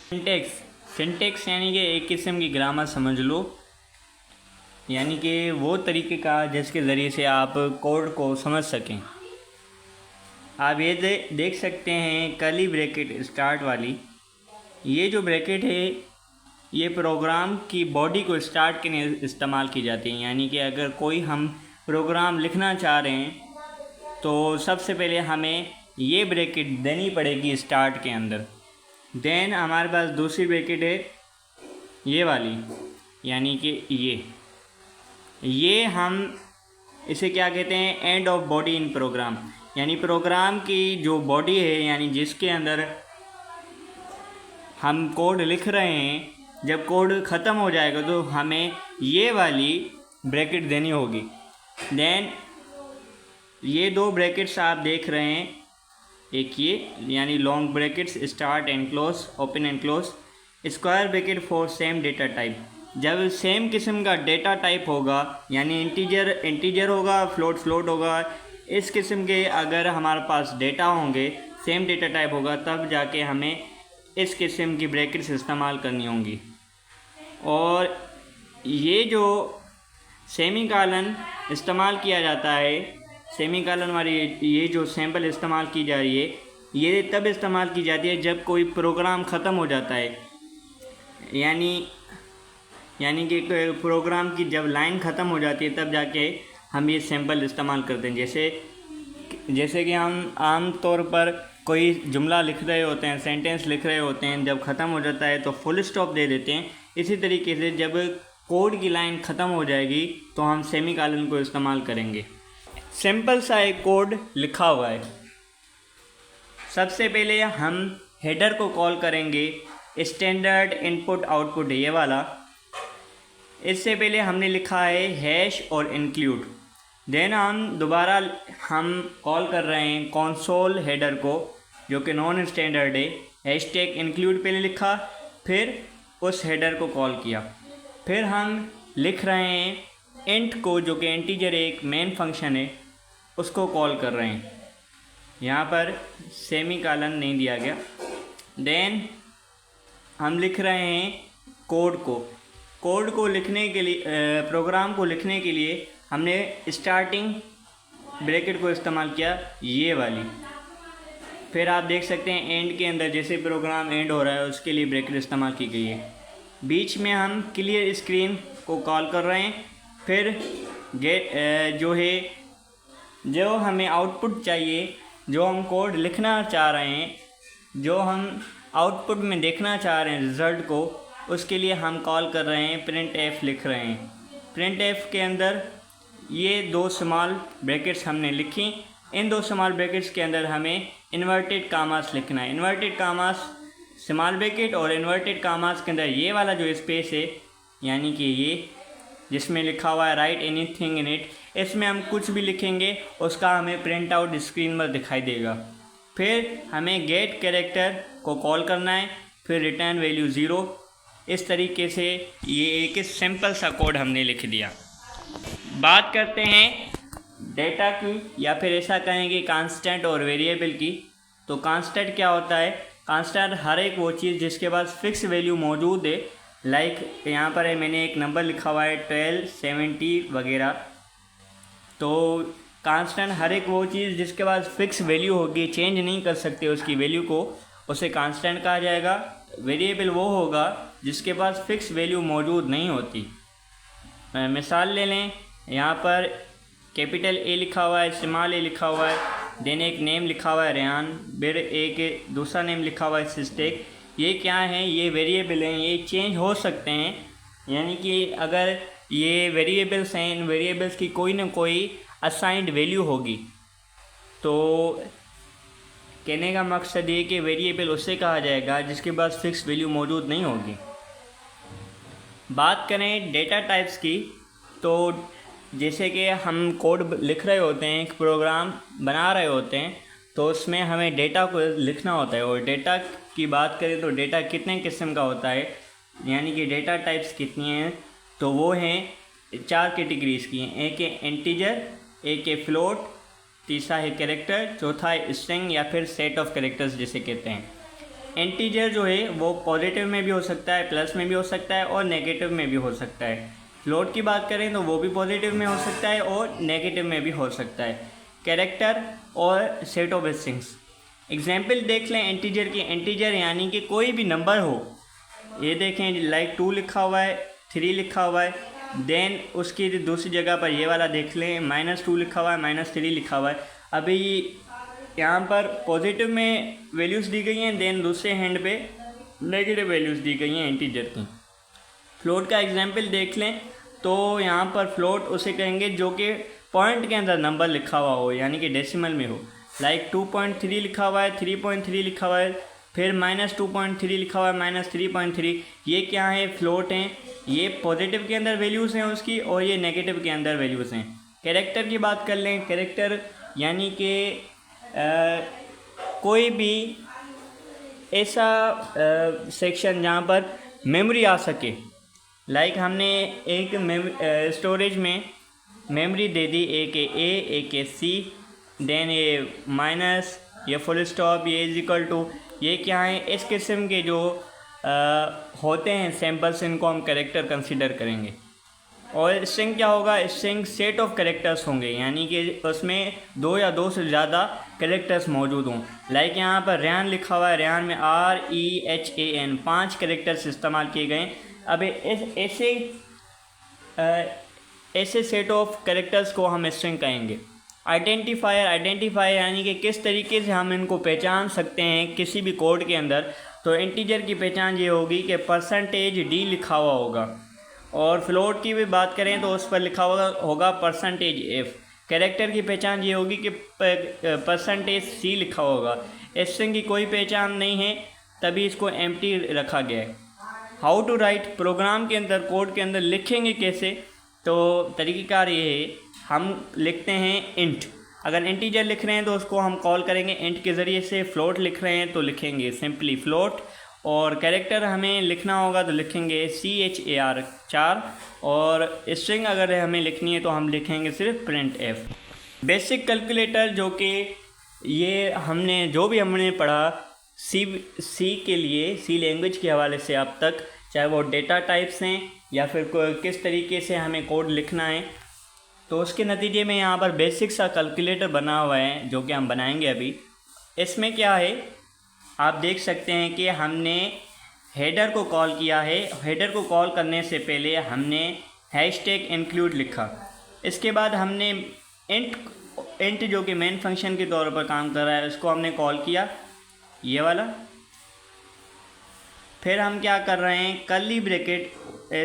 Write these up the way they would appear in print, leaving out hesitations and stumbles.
Syntax syntax यानी कि एक किस्म की ग्रामर समझ लो, यानी कि वो तरीके का जिसके ज़रिए से आप कोड को समझ सकें। आप ये देख सकते हैं कर्ली ब्रैकेट स्टार्ट वाली, ये जो ब्रैकेट है ये प्रोग्राम की बॉडी को स्टार्ट करने इस्तेमाल की जाती है। यानी कि अगर कोई हम प्रोग्राम लिखना चाह रहे हैं तो सबसे पहले हमें ये ब्रैकेट देनी पड़ेगी स्टार्ट के अंदर। देन हमारे पास दूसरी ब्रैकेट है ये वाली, यानी कि ये हम इसे क्या कहते हैं, end of body in program. यानी प्रोग्राम की जो बॉडी है, यानी जिसके अंदर हम कोड लिख रहे हैं, जब कोड ख़त्म हो जाएगा तो हमें ये वाली ब्रैकेट देनी होगी। देन ये दो ब्रैकेट्स आप देख रहे हैं, एक ये यानी long brackets start and close, open and close, square bracket for same data type. जब सेम किस्म का डेटा टाइप होगा, यानी इंटीजर होगा, फ्लोट होगा, इस किस्म के अगर हमारे पास डेटा होंगे, सेम डेटा टाइप होगा, तब जाके हमें इस किस्म की ब्रैकेट्स इस्तेमाल करनी होंगी। और ये जो सेमी कॉलन इस्तेमाल किया जाता है, सेमी कॉलन वाली ये जो सैम्पल इस्तेमाल की जा रही है, ये तब इस्तेमाल की जाती है जब कोई प्रोग्राम ख़त्म हो जाता है। यानी कि प्रोग्राम की जब लाइन ख़त्म हो जाती है तब जाके हम ये सैम्पल इस्तेमाल करते हैं। जैसे कि हम आम तौर पर कोई जुमला लिख रहे होते हैं, सेंटेंस लिख रहे होते हैं, जब ख़त्म हो जाता है तो फुल स्टॉप दे देते हैं। इसी तरीके से जब कोड की लाइन ख़त्म हो जाएगी तो हम सेमी कॉलन को इस्तेमाल करेंगे। सिंपल सा एक कोड लिखा हुआ है। सबसे पहले हम हेडर को कॉल करेंगे, स्टैंडर्ड इनपुट आउटपुट ये वाला। इससे पहले हमने लिखा है हैश और इंक्लूड। देन हम कॉल कर रहे हैं कंसोल हेडर को, जो कि नॉन स्टैंडर्ड है। हैशटैग इंक्लूड पहले लिखा, फिर उस हेडर को कॉल किया। फिर हम लिख रहे हैं इंट को, जो कि इंटीजर एक मेन फंक्शन है, उसको कॉल कर रहे हैं। यहाँ पर सेमी कॉलन नहीं दिया गया। देन हम लिख रहे हैं कोड को लिखने के लिए, प्रोग्राम को लिखने के लिए हमने स्टार्टिंग ब्रैकेट को इस्तेमाल किया, ये वाली। फिर आप देख सकते हैं एंड के अंदर जैसे प्रोग्राम एंड हो रहा है उसके लिए ब्रैकेट इस्तेमाल की गई है। बीच में हम क्लियर स्क्रीन को कॉल कर रहे हैं। फिर जो हमें आउटपुट चाहिए, जो हम कोड लिखना चाह रहे हैं, जो हम आउटपुट में देखना चाह रहे हैं रिज़ल्ट को, उसके लिए हम कॉल कर रहे हैं प्रिंट एफ लिख रहे हैं। प्रिंट एफ के अंदर ये दो स्मॉल ब्रैकेट्स हमने लिखी। इन दो स्मॉल ब्रैकेट्स के अंदर हमें इन्वर्टेड कामास लिखना है। इन्वर्टेड कामास स्मॉल ब्रैकेट और इन्वर्टेड कामास के अंदर ये वाला जो स्पेस है, यानी कि ये जिसमें लिखा हुआ है राइट एनीथिंग इन इट, इसमें हम कुछ भी लिखेंगे उसका हमें प्रिंट आउट स्क्रीन पर दिखाई देगा। फिर हमें गेट कैरेक्टर को कॉल करना है, फिर रिटर्न वैल्यू 0। इस तरीके से ये एक सिंपल सा कोड हमने लिख दिया। बात करते हैं डेटा की, या फिर ऐसा कहेंगे कांस्टेंट और वेरिएबल की। तो कांस्टेंट क्या होता है? कांस्टेंट हर एक वो चीज़ जिसके पास फिक्स वैल्यू मौजूद है। लाइक यहाँ पर है, मैंने एक नंबर लिखा हुआ है 12, 70 वगैरह। तो कांस्टेंट हर एक वो चीज़ जिसके पास फिक्स वैल्यू होगी, चेंज नहीं कर सकते उसकी वैल्यू को, उसे कांस्टेंट कहा जाएगा। वेरिएबल वो होगा जिसके पास फिक्स वैल्यू मौजूद नहीं होती। मिसाल ले लें, यहाँ पर कैपिटल ए लिखा हुआ है, स्मॉल ए लिखा हुआ है, देन एक नेम लिखा हुआ है रेहान, फिर एक दूसरा नेम लिखा हुआ है सिस्टेक। ये क्या है? ये वेरिएबल हैं, ये चेंज हो सकते हैं। यानी कि अगर ये वेरिएबल्स हैं, इन वेरिएबल्स की कोई ना कोई असाइंड वैल्यू होगी। तो कहने का मकसद ये कि वेरिएबल उससे कहा जाएगा जिसके पास फिक्स वैल्यू मौजूद नहीं होगी। बात करें डेटा टाइप्स की, तो जैसे कि हम कोड लिख रहे होते हैं, एक प्रोग्राम बना रहे होते हैं, तो उसमें हमें डेटा को लिखना होता है। और डेटा की बात करें तो डेटा कितने किस्म का होता है, यानी कि डेटा टाइप्स कितनी हैं, तो वो हैं 4 कैटेगरीज़ की हैं। एक है इंटीजर, एक है फ्लोट, तीसरा है कैरेक्टर, चौथा है स्ट्रिंग या फिर सेट ऑफ कैरेक्टर्स जिसे कहते हैं। इंटीजर जो है वो पॉजिटिव में भी हो सकता है, प्लस में भी हो सकता है और नेगेटिव में भी हो सकता है। फ्लोट की बात करें तो वो भी पॉजिटिव में हो सकता है और नेगेटिव में भी हो सकता है। कैरेक्टर और सेट ऑफ स्ट्रिंग्स, एग्जाम्पल देख लें इंटीजर की। इंटीजर यानी कि कोई भी नंबर हो, ये देखें लाइक 2 लिखा हुआ है, 3 लिखा हुआ है, देन उसकी दूसरी जगह पर ये वाला देख लें -2 लिखा हुआ है, -3 लिखा हुआ है। अभी यहाँ पर पॉजिटिव में वैल्यूज़ दी गई हैं, देन दूसरे हैंड पे नेगेटिव वैल्यूज़ दी गई हैं इंटीजर की। फ्लोट का एग्जांपल देख लें तो यहाँ पर फ्लोट उसे कहेंगे जो कि पॉइंट के अंदर नंबर लिखा हुआ हो, यानी कि डेसिमल में हो। लाइक 2.3 लिखा हुआ है, 3.3 लिखा हुआ है, फिर -2.3 लिखा हुआ है, -3.3। ये क्या है? फ्लोट हैं। ये पॉजिटिव के अंदर वैल्यूज़ हैं उसकी और ये नेगेटिव के अंदर वैल्यूज़ हैं। कैरेक्टर की बात कर लें, कैरेक्टर यानी कि कोई भी ऐसा सेक्शन जहाँ पर मेमोरी आ सके। लाइक हमने एक स्टोरेज में मेमोरी दे दी, ए के ए, ए के सी, देन ये माइनस, ये फुल स्टॉप, ये इक्वल टू, ये क्या है? इस किस्म के जो होते हैं सैम्पल्स, इनको हम कैरेक्टर कंसीडर करेंगे। और स्ट्रिंग क्या होगा? स्ट्रिंग सेट ऑफ कैरेक्टर्स होंगे, यानी कि उसमें 2 या 2 से ज़्यादा कैरेक्टर्स मौजूद हों। लाइक यहाँ पर रेहान लिखा हुआ है, रेहान में REHAN 5 कैरेक्टर्स इस्तेमाल किए गए। अब ऐसे सेट ऑफ कैरेक्टर्स को हम स्ट्रिंग कहेंगे। आइडेंटिफायर यानी कि किस तरीके से हम इनको पहचान सकते हैं किसी भी कोड के अंदर। तो इंटीजर की पहचान ये होगी कि %d लिखा हुआ होगा, और फ्लोट की भी बात करें तो उस पर लिखा होगा %f। कैरेक्टर की पहचान ये होगी कि %c लिखा होगा। स्ट्रिंग की कोई पहचान नहीं है, तभी इसको एम्प्टी रखा गया है। हाउ टू राइट, प्रोग्राम के अंदर, कोड के अंदर लिखेंगे कैसे? तो तरीक़ेकार ये है, हम लिखते हैं इंट। अगर इंटीजर लिख रहे हैं तो उसको हम कॉल करेंगे इंट के ज़रिए से। फ्लोट लिख रहे हैं तो लिखेंगे सिंपली फ्लोट, और कैरेक्टर हमें लिखना होगा तो लिखेंगे CHAR 4, और स्ट्रिंग अगर हमें लिखनी है तो हम लिखेंगे सिर्फ printf। बेसिक कैलकुलेटर जो कि ये हमने जो भी हमने पढ़ा सी के लिए, सी लैंग्वेज के हवाले से अब तक, चाहे वो डेटा टाइप्स हैं या फिर किस तरीके से हमें कोड लिखना है, तो उसके नतीजे में यहाँ पर बेसिक सा कैलकुलेटर बना हुआ है जो कि हम बनाएंगे अभी। इसमें क्या है, आप देख सकते हैं कि हमने हेडर को कॉल किया है। हेडर को कॉल करने से हमने #include लिखा। इसके बाद हमने इंट जो कि मेन फंक्शन के तौर पर काम कर रहा है, उसको हमने कॉल किया, ये वाला। फिर हम क्या कर रहे हैं, कर्ली ब्रैकेट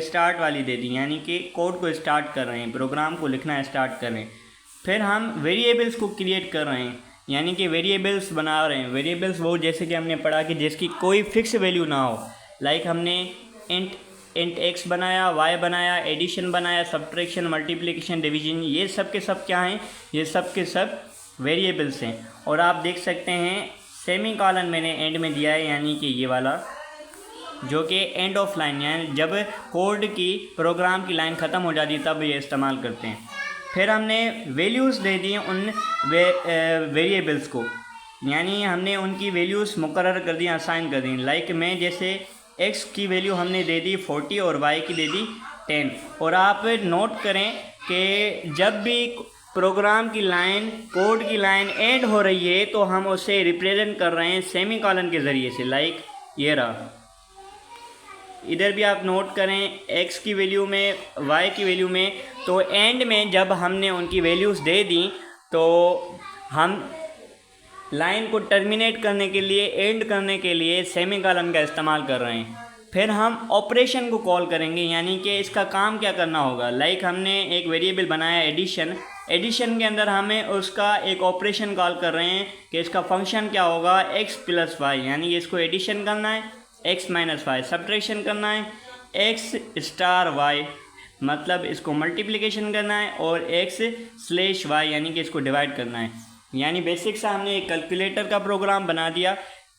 स्टार्ट वाली दे दी, यानी कि कोड को स्टार्ट कर रहे हैं, प्रोग्राम को लिखना स्टार्ट कर रहे हैं। फिर हम वेरिएबल्स को क्रिएट कर रहे हैं, यानी कि वेरिएबल्स बना रहे हैं। वेरिएबल्स वो जैसे कि हमने पढ़ा कि जिसकी कोई फिक्स वैल्यू ना हो। लाइक हमने इंट x बनाया, y बनाया, एडिशन बनाया, सब्ट्रैक्शन, मल्टीप्लिकेशन, डिवीजन, ये सब के सब क्या हैं? ये सब के सब वेरिएबल्स हैं। और आप देख सकते हैं सेमीकोलन मैंने एंड में दिया है, यानी कि ये वाला जो कि एंड ऑफ लाइन, यानी जब कोड की, प्रोग्राम की लाइन ख़त्म हो जाती है तब ये इस्तेमाल करते हैं। फिर हमने वैल्यूज़ दे दी उन वेरिएबल्स को, यानी हमने उनकी वैल्यूज़ मुकर्रर कर दी, असाइन कर दी। लाइक में जैसे x की वैल्यू हमने दे दी 40 और y की दे दी 10। और आप नोट करें कि जब भी प्रोग्राम की लाइन, कोड की लाइन एंड हो रही है तो हम उसे रिप्रेजेंट कर रहे हैं सेमीकोलन के ज़रिए से। लाइक ये रहा, इधर भी आप नोट करें x की वैल्यू में, y की वैल्यू में, तो एंड में जब हमने उनकी वैल्यूज़ दे दी तो हम लाइन को टर्मिनेट करने के लिए, एंड करने के लिए सेमीकोलन का इस्तेमाल कर रहे हैं। फिर हम ऑपरेशन को कॉल करेंगे, यानी कि इसका काम क्या करना होगा। लाइक हमने एक वेरिएबल बनाया एडिशन, एडिशन के अंदर हमें उसका एक ऑपरेशन कॉल कर रहे हैं कि इसका फंक्शन क्या होगा, x + y, यानी कि इसको एडिशन करना है, x - y, सब्ट्रैक्शन करना है, x* y, मतलब इसको मल्टीप्लिकेशन करना है, और x/y, यानी कि इसको डिवाइड करना है। यानी बेसिक सा हमने एक कैलकुलेटर का प्रोग्राम बना दिया।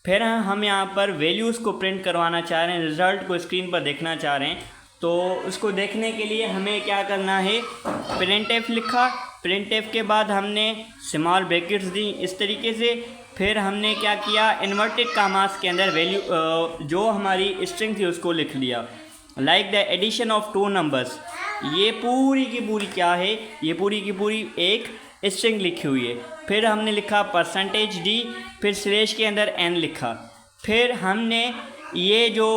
फिर हम यहाँ पर वैल्यूज़ को प्रिंट करवाना चाह रहे हैं, रिज़ल्ट को स्क्रीन पर देखना चाह रहे हैं। तो उसको देखने के लिए हमें क्या करना है, printf लिखा। printf के बाद हमने स्मॉल ब्रैकेट्स दी इस तरीके से। फिर हमने क्या किया, इन्वर्टेड कामास के अंदर वैल्यू जो हमारी स्ट्रिंग थी उसको लिख लिया। Like the addition of two numbers, ये पूरी की पूरी क्या है, ये पूरी की पूरी एक स्ट्रिंग लिखी हुई है। फिर हमने लिखा %d, फिर स्लैश के अंदर n लिखा। फिर हमने ये जो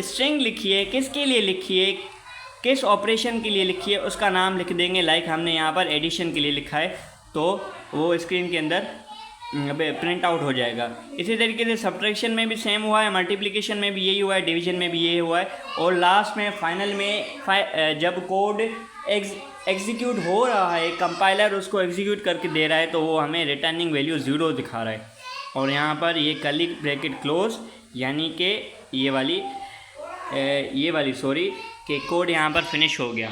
स्ट्रिंग लिखी है किसके लिए लिखी है, किस ऑपरेशन के लिए लिखी है, उसका नाम लिख देंगे। लाइक हमने यहाँ पर एडिशन के लिए लिखा है तो वो स्क्रीन के अंदर प्रिंट आउट हो जाएगा। इसी तरीके से सब्ट्रैक्शन में भी सेम हुआ है, मल्टीप्लिकेशन में भी यही हुआ है, डिवीजन में भी यही हुआ है। और लास्ट में फाइनल में जब कोड एग्जीक्यूट हो रहा है, कंपाइलर उसको एग्जीक्यूट करके दे रहा है तो वो हमें रिटर्निंग वैल्यू 0 दिखा रहा है। और यहाँ पर ये कर्ली ब्रैकेट क्लोज, यानी कि ये वाली सॉरी कि कोड यहाँ पर फिनिश हो गया।